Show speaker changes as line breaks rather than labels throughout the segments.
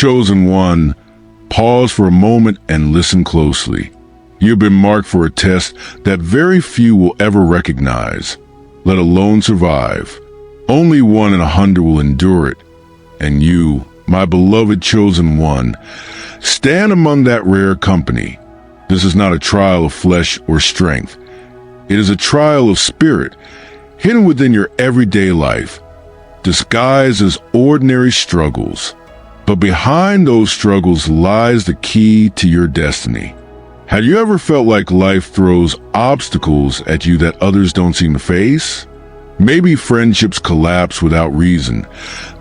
Chosen one, pause for a moment and listen closely. You've been marked for a test that very few will ever recognize, let alone survive. Only 1 in 100 will endure it. And you, my beloved chosen one, stand among that rare company. This is not a trial of flesh or strength. It is a trial of spirit, hidden within your everyday life, disguised as ordinary struggles. But behind those struggles lies the key to your destiny. Have you ever felt like life throws obstacles at you that others don't seem to face? Maybe friendships collapse without reason,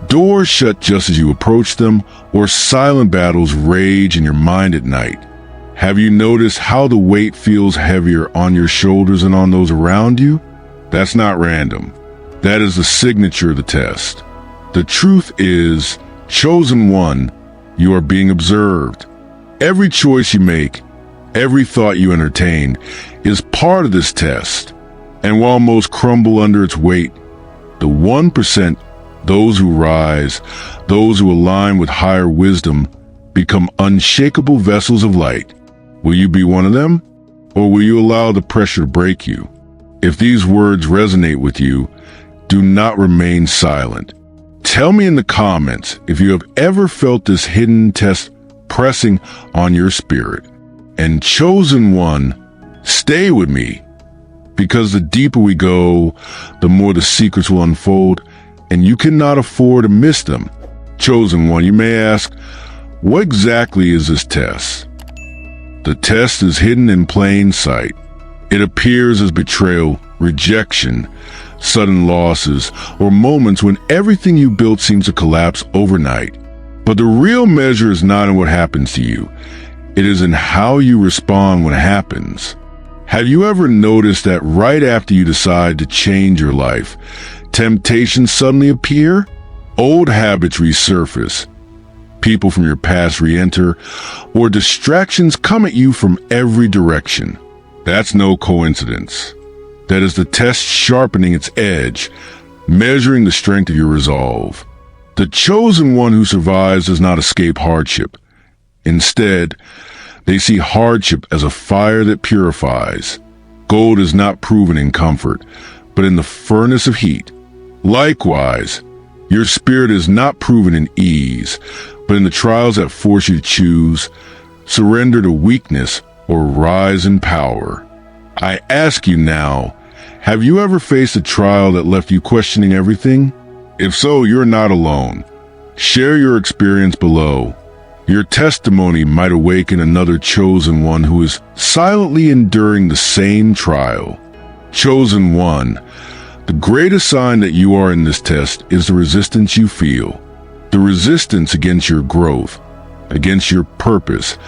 doors shut just as you approach them, or silent battles rage in your mind at night. Have you noticed how the weight feels heavier on your shoulders and on those around you? That's not random. That is the signature of the test. The truth is, chosen one, you are being observed. Every choice you make, every thought you entertain, is part of this test. And while most crumble under its weight, the 1%, those who rise, those who align with higher wisdom, become unshakable vessels of light. Will you be one of them? Or will you allow the pressure to break you? If these words resonate with you, do not remain silent. Tell me in the comments if you have ever felt this hidden test pressing on your spirit. And chosen one, stay with me, because the deeper we go, the more the secrets will unfold, and you cannot afford to miss them. Chosen one, you may ask, what exactly is this test? The test is hidden in plain sight. It appears as betrayal, rejection, sudden losses, or moments when everything you built seems to collapse overnight. But the real measure is not in what happens to you. It is in how you respond when it happens. Have you ever noticed that right after you decide to change your life, temptations suddenly appear? Old habits resurface. People from your past re-enter, or distractions come at you from every direction. That's no coincidence. That is the test sharpening its edge, measuring the strength of your resolve. The chosen one who survives does not escape hardship. Instead, they see hardship as a fire that purifies. Gold is not proven in comfort, but in the furnace of heat. Likewise, your spirit is not proven in ease, but in the trials that force you to choose, surrender to weakness, or rise in power. I ask you now, have you ever faced a trial that left you questioning everything? If so, you're not alone. Share your experience below. Your testimony might awaken another chosen one who is silently enduring the same trial. Chosen one, the greatest sign that you are in this test is the resistance you feel. The resistance against your growth, against your purpose,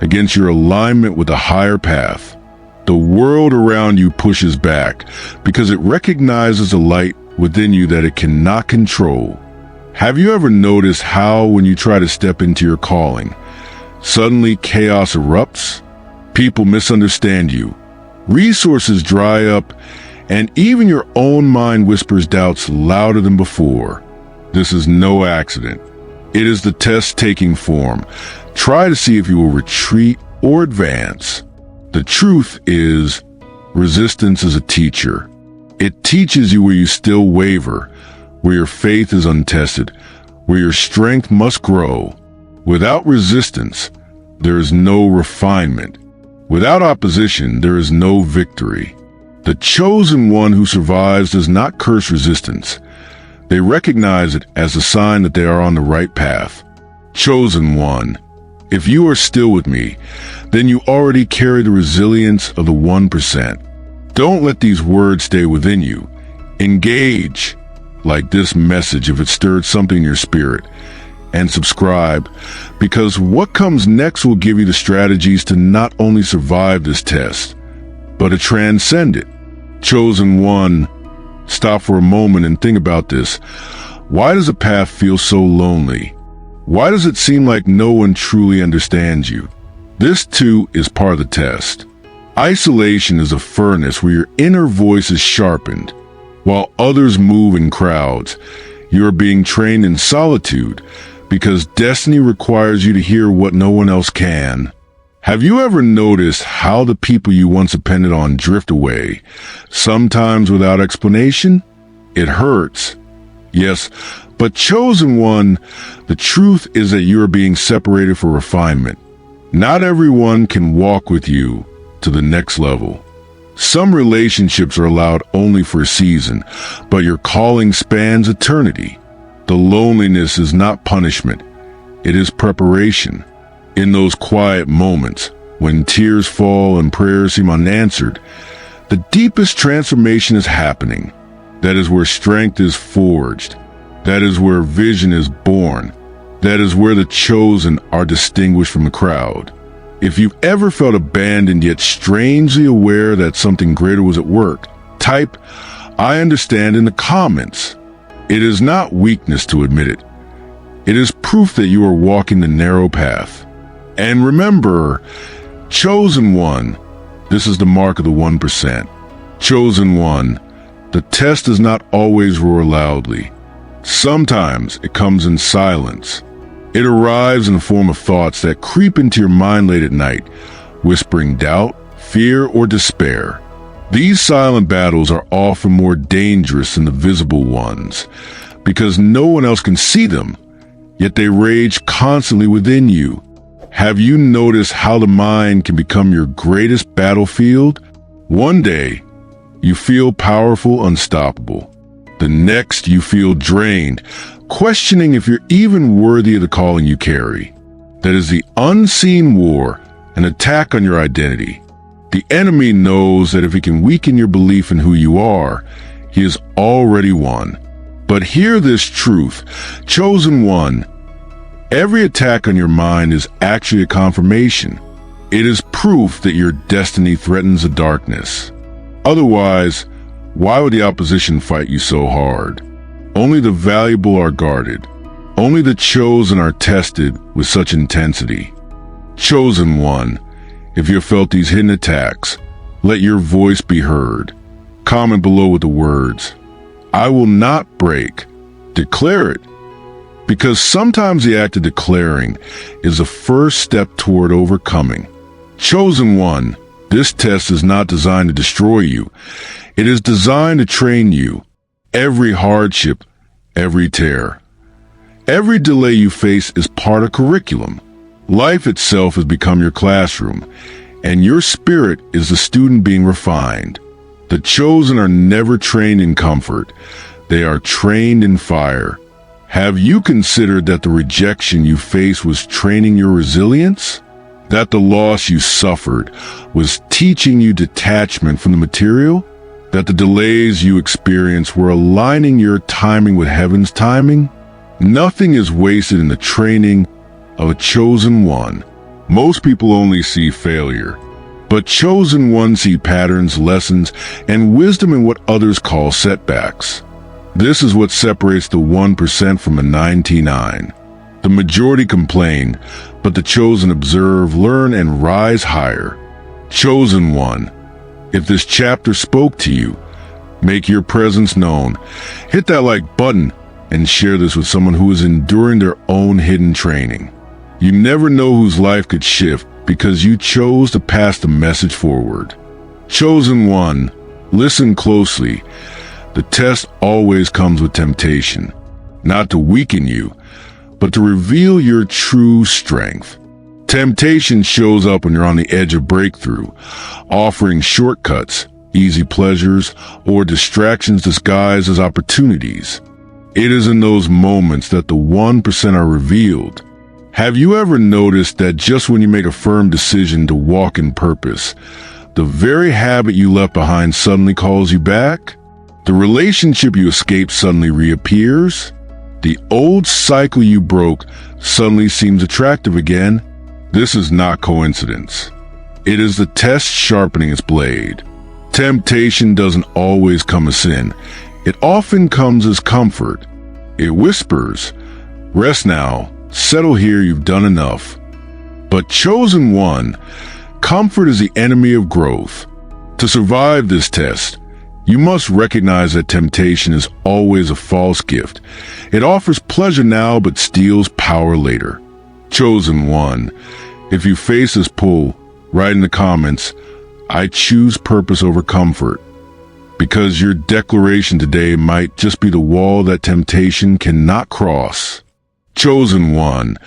against your alignment with a higher path. The world around you pushes back because it recognizes a light within you that it cannot control. Have you ever noticed how when you try to step into your calling, suddenly chaos erupts? People misunderstand you, resources dry up, and even your own mind whispers doubts louder than before. This is no accident. It is the test taking form. Try to see if you will retreat or advance. The truth is, resistance is a teacher. It teaches you where you still waver, where your faith is untested, where your strength must grow. Without resistance, there is no refinement. Without opposition, there is no victory. The chosen one who survives does not curse resistance. They recognize it as a sign that they are on the right path. Chosen one, if you are still with me, then you already carry the resilience of the 1%. Don't let these words stay within you. Engage, like this message if it stirred something in your spirit, and subscribe, because what comes next will give you the strategies to not only survive this test, but to transcend it. Chosen one, stop for a moment and think about this. Why does the path feel so lonely? Why does it seem like no one truly understands you? This too is part of the test. Isolation is a furnace where your inner voice is sharpened. While others move in crowds, you are being trained in solitude because destiny requires you to hear what no one else can. Have you ever noticed how the people you once depended on drift away, sometimes without explanation? It hurts. Yes, but chosen one, the truth is that you are being separated for refinement. Not everyone can walk with you to the next level. Some relationships are allowed only for a season, but your calling spans eternity. The loneliness is not punishment. It is preparation. In those quiet moments, when tears fall and prayers seem unanswered, the deepest transformation is happening. That is where strength is forged. That is where vision is born. That is where the chosen are distinguished from the crowd. If you've ever felt abandoned yet strangely aware that something greater was at work, type "I understand" in the comments. It is not weakness to admit it. It is proof that you are walking the narrow path. And remember, chosen one, this is the mark of the 1%. Chosen one, the test does not always roar loudly. Sometimes it comes in silence. It arrives in the form of thoughts that creep into your mind late at night, whispering doubt, fear, or despair. These silent battles are often more dangerous than the visible ones, because no one else can see them, yet they rage constantly within you. Have you noticed how the mind can become your greatest battlefield? One day, you feel powerful, unstoppable. The next, you feel drained, questioning if you're even worthy of the calling you carry. That is the unseen war, an attack on your identity. The enemy knows that if he can weaken your belief in who you are, he has already won. But hear this truth, chosen one. Every attack on your mind is actually a confirmation. It is proof that your destiny threatens the darkness. Otherwise, why would the opposition fight you so hard? Only the valuable are guarded. Only the chosen are tested with such intensity. Chosen one, if you have felt these hidden attacks, let your voice be heard. Comment below with the words, "I will not break." Declare it. Because sometimes the act of declaring is the first step toward overcoming. Chosen one, this test is not designed to destroy you. It is designed to train you. Every hardship, every tear, every delay you face is part of curriculum. Life itself has become your classroom, and your spirit is the student being refined. The chosen are never trained in comfort. They are trained in fire. Have you considered that the rejection you faced was training your resilience? That the loss you suffered was teaching you detachment from the material? That the delays you experienced were aligning your timing with heaven's timing? Nothing is wasted in the training of a chosen one. Most people only see failure, but chosen ones see patterns, lessons, and wisdom in what others call setbacks. This is what separates the 1% from the 99. The majority complain, but the chosen observe, learn, and rise higher. Chosen one, if this chapter spoke to you, make your presence known. Hit that like button and share this with someone who is enduring their own hidden training. You never know whose life could shift because you chose to pass the message forward. Chosen one, listen closely. The test always comes with temptation, not to weaken you, but to reveal your true strength. Temptation shows up when you're on the edge of breakthrough, offering shortcuts, easy pleasures, or distractions disguised as opportunities. It is in those moments that the 1% are revealed. Have you ever noticed that just when you make a firm decision to walk in purpose, the very habit you left behind suddenly calls you back? The relationship you escaped suddenly reappears. The old cycle you broke suddenly seems attractive again. This is not coincidence. It is the test sharpening its blade. Temptation doesn't always come as sin. It often comes as comfort. It whispers, "Rest now, settle here, you've done enough." But chosen one, comfort is the enemy of growth. To survive this test, You must recognize that temptation is always a false gift. It offers pleasure now but steals power later. Chosen one, if you face this pull, write in the comments, "I choose purpose over comfort," because your declaration today might just be the wall that temptation cannot cross. Chosen one,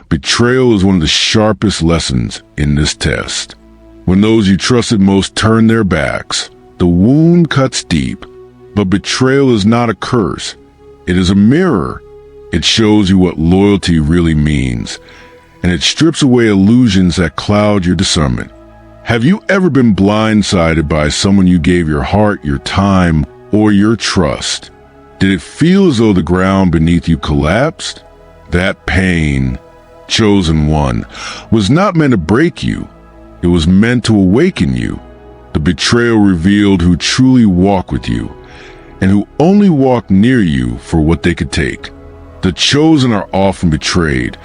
betrayal is one of the sharpest lessons in this test. When those you trusted most turn their backs, the wound cuts deep. But betrayal is not a curse. It is a mirror. It shows you what loyalty really means, and it strips away illusions that cloud your discernment. Have you ever been blindsided by someone you gave your heart, your time, or your trust? Did it feel as though the ground beneath you collapsed? That pain, chosen one, was not meant to break you. It was meant to awaken you. The betrayal revealed who truly walk with you, and who only walk near you for what they could take. The chosen are often betrayed,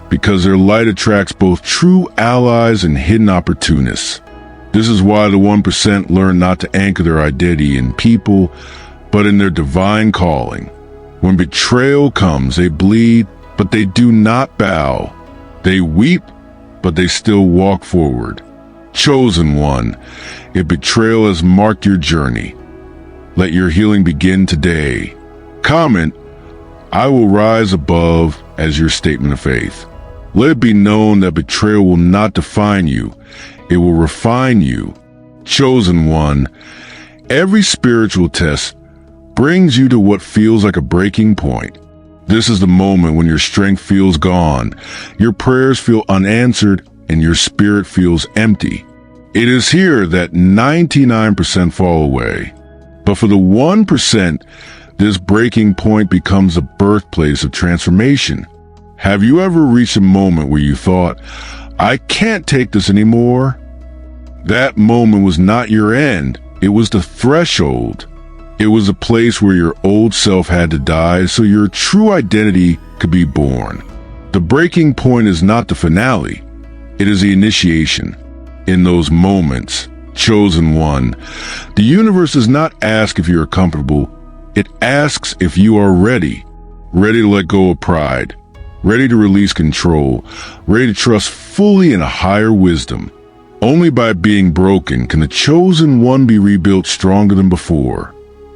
because their light attracts both true allies and hidden opportunists. This is why the 1% learn not to anchor their identity in people, but in their divine calling. When betrayal comes, they bleed, but they do not bow. They weep, but they still walk forward. Chosen one, if betrayal has marked your journey, let your healing begin today. Comment, "I will rise above," as your statement of faith. Let it be known that betrayal will not define you. It will refine you. Chosen one, every spiritual test brings you to what feels like a breaking point. This is the moment when your strength feels gone, your prayers feel unanswered, and your spirit feels empty. It is here that 99% fall away. But for the 1%, this breaking point becomes the birthplace of transformation. Have you ever reached a moment where you thought, "I can't take this anymore"? That moment was not your end. It was the threshold. It was a place where your old self had to die so your true identity could be born. The breaking point is not the finale. It is the initiation. In those moments, chosen one, the universe does not ask if you are comfortable. It asks if you are ready. Ready to let go of pride. Ready to release control. Ready to trust fully in a higher wisdom. Only by being broken can the chosen one be rebuilt stronger than before.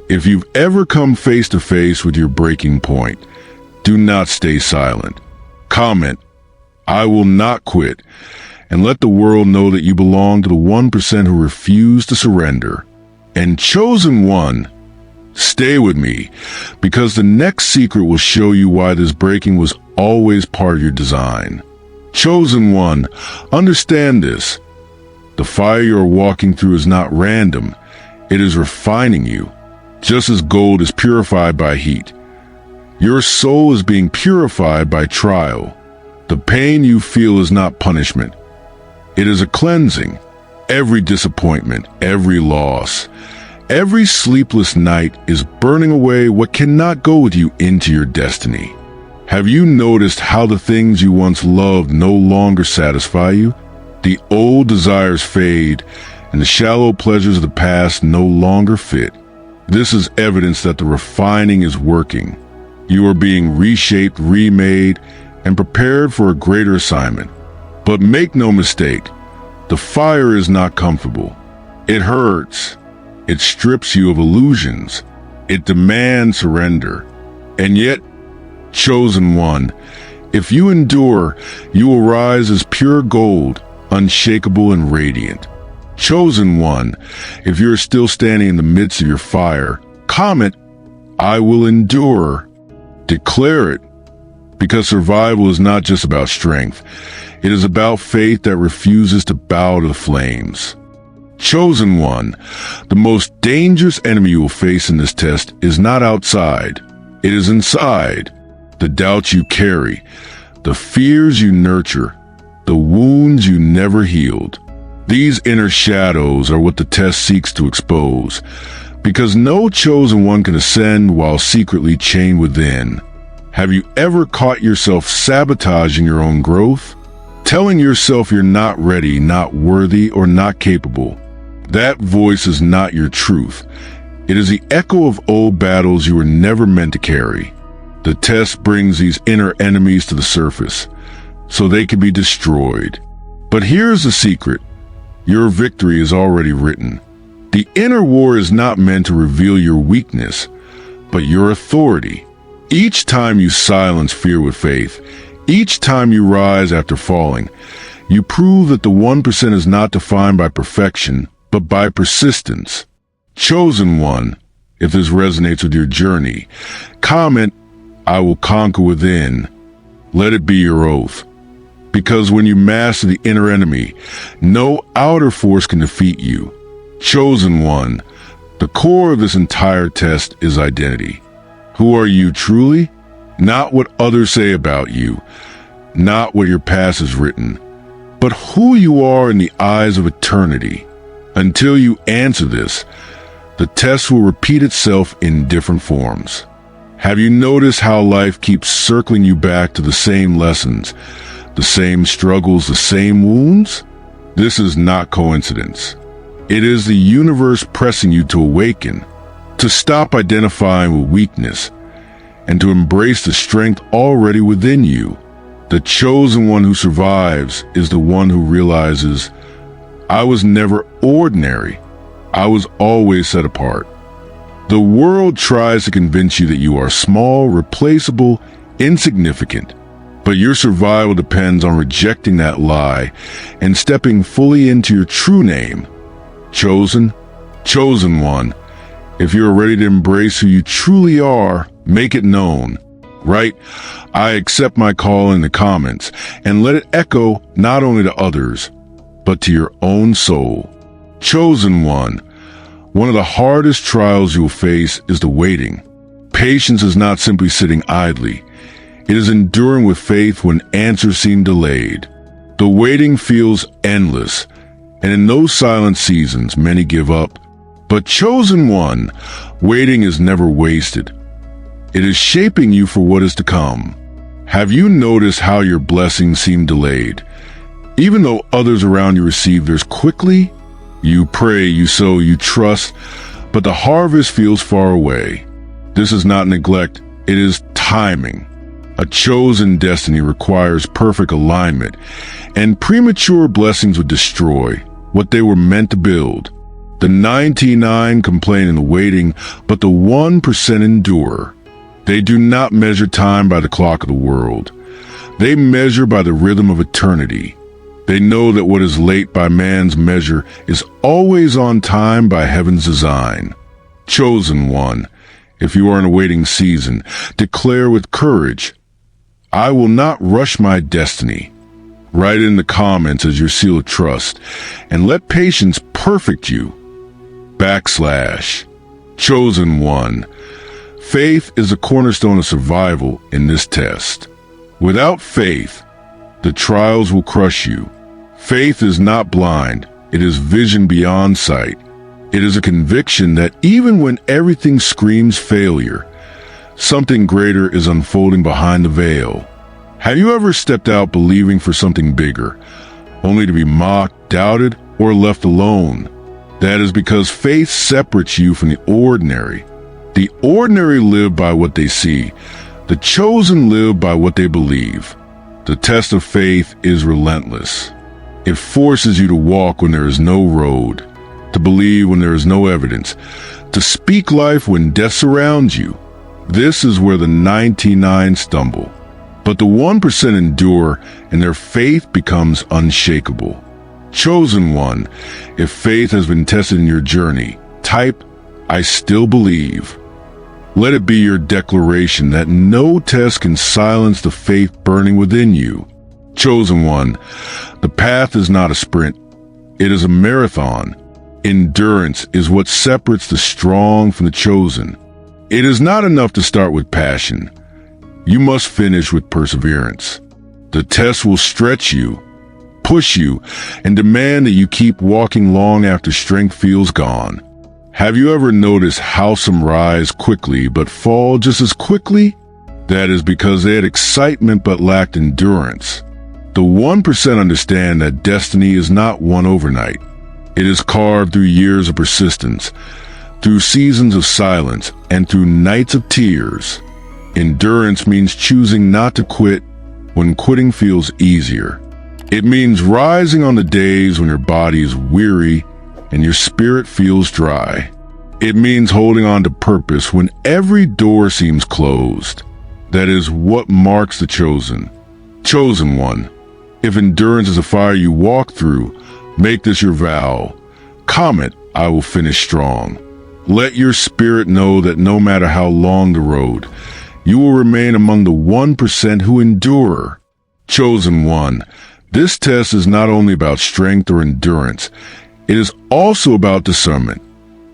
If you've ever come face to face with your breaking point, do not stay silent. Comment, "I will not quit," and let the world know that you belong to the 1% who refuse to surrender. And chosen one, stay with me, because the next secret will show you why this breaking was always part of your design. Chosen one, understand this. The fire you are walking through is not random. It is refining you. Just as gold is purified by heat, your soul is being purified by trial. The pain you feel is not punishment. It is a cleansing. Every disappointment, every loss, every sleepless night is burning away what cannot go with you into your destiny. Have you noticed how the things you once loved no longer satisfy you? The old desires fade, and the shallow pleasures of the past no longer fit. This is evidence that the refining is working. You are being reshaped, remade, and prepared for a greater assignment. But make no mistake, the fire is not comfortable. It hurts. It strips you of illusions. It demands surrender. And yet, chosen one, if you endure, you will rise as pure gold, unshakable and radiant. Chosen one, if you're still standing in the midst of your fire, comment, "I will endure." Declare it, because survival is not just about strength. It is about faith that refuses to bow to the flames. Chosen one, the most dangerous enemy you will face in this test is not outside. It is inside. The doubts you carry, the fears you nurture, the wounds you never healed. These inner shadows are what the test seeks to expose, because no chosen one can ascend while secretly chained within. Have you ever caught yourself sabotaging your own growth? Telling yourself you're not ready, not worthy, or not capable? That voice is not your truth. It is the echo of old battles you were never meant to carry. The test brings these inner enemies to the surface, so they can be destroyed. But here's the secret. Your victory is already written. The inner war is not meant to reveal your weakness, but your authority. Each time you silence fear with faith, each time you rise after falling, you prove that the 1% is not defined by perfection, but by persistence. Chosen one, if this resonates with your journey, comment, "I will conquer within." Let it be your oath. Because when you master the inner enemy, no outer force can defeat you. Chosen one, the core of this entire test is identity. Who are you truly? Not what others say about you, not what your past has written, but who you are in the eyes of eternity. Until you answer this, the test will repeat itself in different forms. Have you noticed how life keeps circling you back to the same lessons, the same struggles, the same wounds? This is not coincidence. It is the universe pressing you to awaken, to stop identifying with weakness, and to embrace the strength already within you. The chosen one who survives is the one who realizes, I was never ordinary. I was always set apart. The world tries to convince you that you are small, replaceable, insignificant. But your survival depends on rejecting that lie and stepping fully into your true name. Chosen one. If you are ready to embrace who you truly are, make it known. Write, "I accept my call" in the comments, and let it echo not only to others, but to your own soul. Chosen one of the hardest trials you'll face is the waiting. Patience is not simply sitting idly. It is enduring with faith when answers seem delayed. The waiting feels endless, and in those silent seasons, many give up. But chosen one, waiting is never wasted. It is shaping you for what is to come. Have you noticed how your blessings seem delayed? Even though others around you receive theirs quickly, you pray, you sow, you trust, but the harvest feels far away. This is not neglect, it is timing. A chosen destiny requires perfect alignment, and premature blessings would destroy what they were meant to build. The 99 complain in the waiting, but the 1% endure. They do not measure time by the clock of the world. They measure by the rhythm of eternity. They know that what is late by man's measure is always on time by heaven's design. Chosen one, if you are in a waiting season, declare with courage, I will not rush my destiny. Write in the comments as your seal of trust, and let patience perfect you. / Chosen one. Faith is the cornerstone of survival in this test. Without faith, the trials will crush you. Faith is not blind. It is vision beyond sight. It is a conviction that even when everything screams failure, something greater is unfolding behind the veil. Have you ever stepped out believing for something bigger, only to be mocked, doubted, or left alone? That is because faith separates you from the ordinary. The ordinary live by what they see. The chosen live by what they believe. The test of faith is relentless. It forces you to walk when there is no road, to believe when there is no evidence, to speak life when death surrounds you. This is where the 99 stumble. But the 1% endure, and their faith becomes unshakable. Chosen one, if faith has been tested in your journey, type, I still believe. Let it be your declaration that no test can silence the faith burning within you. Chosen one, the path is not a sprint. It is a marathon. Endurance is what separates the strong from the chosen. It is not enough to start with passion. You must finish with perseverance. The test will stretch you, push you, and demand that you keep walking long after strength feels gone. Have you ever noticed how some rise quickly but fall just as quickly? That is because they had excitement but lacked endurance. The 1% understand that destiny is not won overnight. It is carved through years of persistence. through seasons of silence and through nights of tears. Endurance means choosing not to quit when quitting feels easier. It means rising on the days when your body is weary and your spirit feels dry. It means holding on to purpose when every door seems closed. That is what marks the chosen one. If endurance is a fire you walk through, make this your vow. Comment, I will finish strong. Let your spirit know that no matter how long the road, you will remain among the 1% who endure. Chosen one, this test is not only about strength or endurance, it is also about discernment.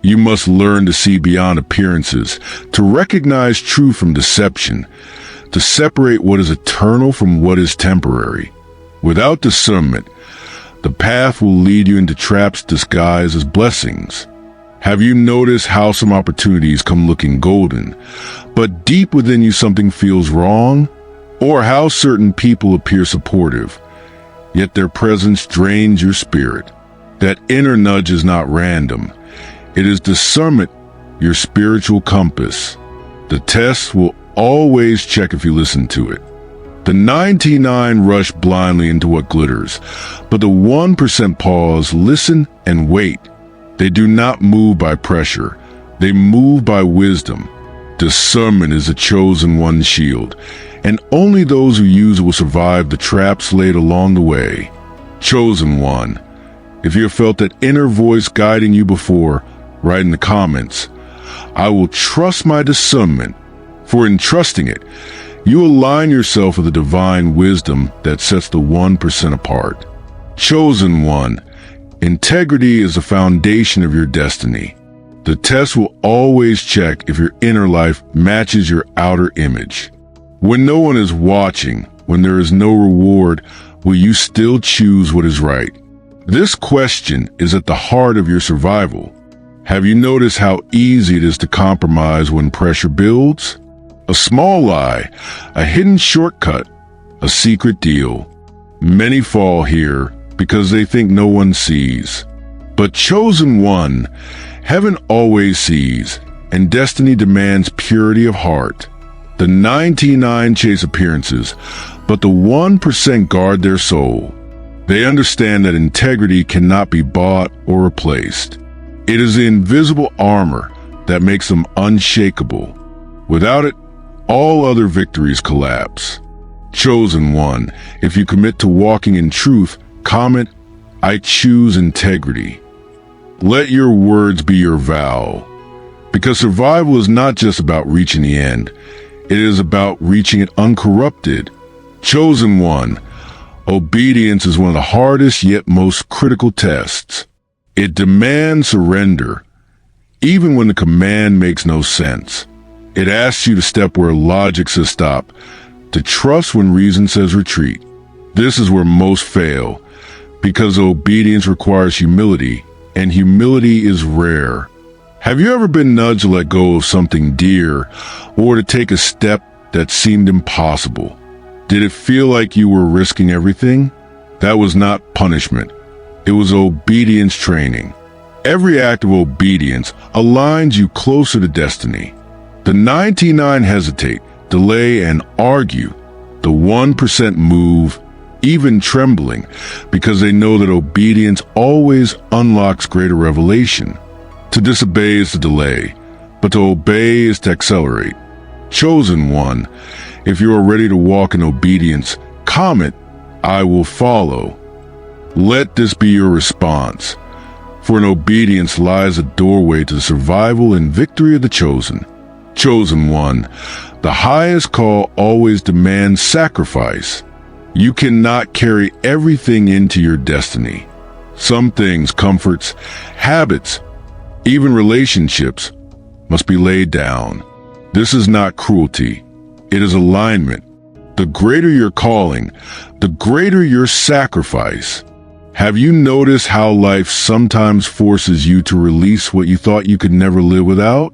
You must learn to see beyond appearances, to recognize truth from deception, to separate what is eternal from what is temporary. Without discernment, the path will lead you into traps disguised as blessings. Have you noticed how some opportunities come looking golden, but deep within you something feels wrong? Or how certain people appear supportive, yet their presence drains your spirit? That inner nudge is not random. It is discernment, your spiritual compass. The test will always check if you listen to it. The 99 rush blindly into what glitters, but the 1% pause, listen, and wait. They do not move by pressure. They move by wisdom. Discernment is the chosen one's shield, and only those who use it will survive the traps laid along the way. Chosen one, if you have felt that inner voice guiding you before, write in the comments, I will trust my discernment, for in trusting it, you align yourself with the divine wisdom that sets the 1% apart. Chosen one, integrity is the foundation of your destiny. The test will always check if your inner life matches your outer image. When no one is watching, when there is no reward, will you still choose what is right? This question is at the heart of your survival. Have you noticed how easy it is to compromise when pressure builds? A small lie, a hidden shortcut, a secret deal. Many fall here because they think no one sees. But chosen one, heaven always sees, and destiny demands purity of heart. The 99 chase appearances, but the 1% guard their soul. They understand that integrity cannot be bought or replaced. It is the invisible armor that makes them unshakable. Without it, all other victories collapse. Chosen one, if you commit to walking in truth, comment, I choose integrity. Let your words be your vow. Because survival is not just about reaching the end. It is about reaching it uncorrupted. Chosen one, obedience is one of the hardest yet most critical tests. It demands surrender, even when the command makes no sense. It asks you to step where logic says stop, to trust when reason says retreat. This is where most fail, because obedience requires humility, and humility is rare. Have you ever been nudged to let go of something dear, or to take a step that seemed impossible? Did it feel like you were risking everything? That was not punishment. It was obedience training. Every act of obedience aligns you closer to destiny. The 99 hesitate, delay, and argue. The 1% move, even trembling, because they know that obedience always unlocks greater revelation. To disobey is to delay, but to obey is to accelerate. Chosen one, if you are ready to walk in obedience, comment, I will follow. Let this be your response, for in obedience lies a doorway to the survival and victory of the chosen. Chosen one, the highest call always demands sacrifice. You cannot carry everything into your destiny. Some things, comforts, habits, even relationships, must be laid down. This is not cruelty. It is alignment. The greater your calling, the greater your sacrifice. Have you noticed how life sometimes forces you to release what you thought you could never live without?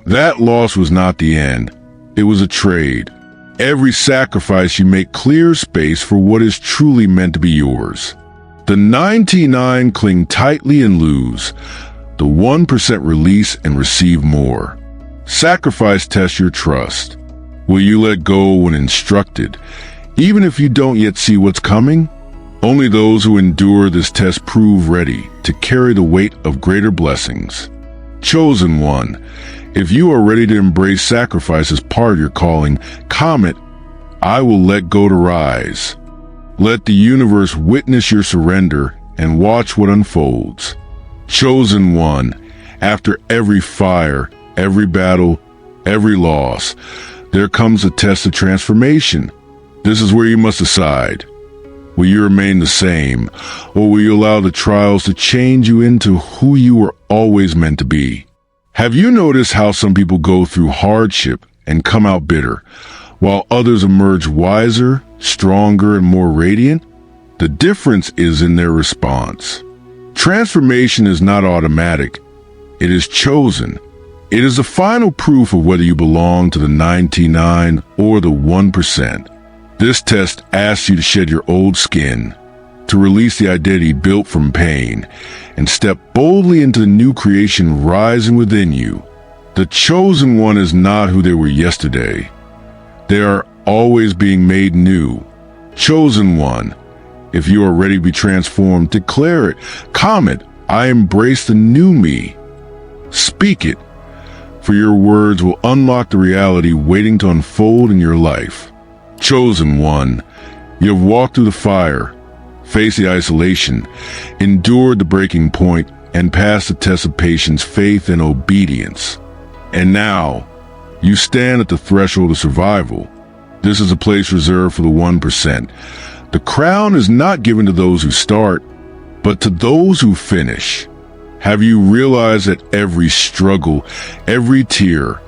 That loss was not the end. It was a trade. Every sacrifice you make clears space for what is truly meant to be yours. The 99 cling tightly and lose, The 1% release and receive more. Sacrifice tests your trust. Will you let go when instructed, even if you don't yet see what's coming? Only those who endure this test prove ready to carry the weight of greater blessings. Chosen one, if you are ready to embrace sacrifice as part of your calling, comment, "I will let go to rise." Let the universe witness your surrender and watch what unfolds. Chosen one, after every fire, every battle, every loss, there comes a test of transformation. This is where you must decide. Will you remain the same, or will you allow the trials to change you into who you were always meant to be? Have you noticed how some people go through hardship and come out bitter, while others emerge wiser, stronger, and more radiant? The difference is in their response. Transformation is not automatic. It is chosen. It is the final proof of whether you belong to the 99 or the 1%. This test asks you to shed your old skin, to release the identity built from pain, and step boldly into the new creation rising within you. The chosen one is not who they were yesterday. They are always being made new. Chosen one, if you are ready to be transformed, declare it. Comment, "I embrace the new me." Speak it, for your words will unlock the reality waiting to unfold in your life. Chosen one, you have walked through the fire, faced the isolation, endured the breaking point, and passed the test of patience, faith, and obedience. And now, you stand at the threshold of survival. This is a place reserved for the 1%. The crown is not given to those who start, but to those who finish. Have you realized that every struggle, every tear,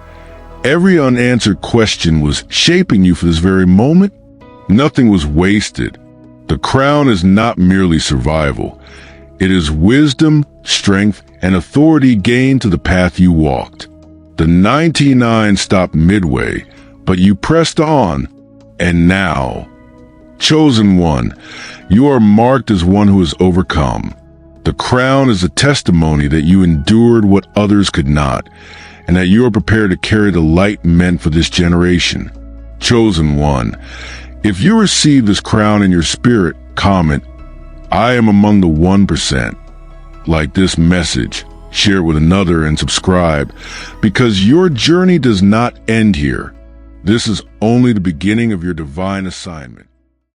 every unanswered question was shaping you for this very moment? Nothing was wasted. The crown is not merely survival. It is wisdom, strength, and authority gained to the path you walked. The 99 stopped midway, but you pressed on. And now, chosen one, you are marked as one who has overcome. The crown is a testimony that you endured what others could not, and that you are prepared to carry the light meant for this generation. Chosen one, if you receive this crown in your spirit, comment, "I am among the 1%. Like this message, share it with another and subscribe, because your journey does not end here. This is only the beginning of your divine assignment.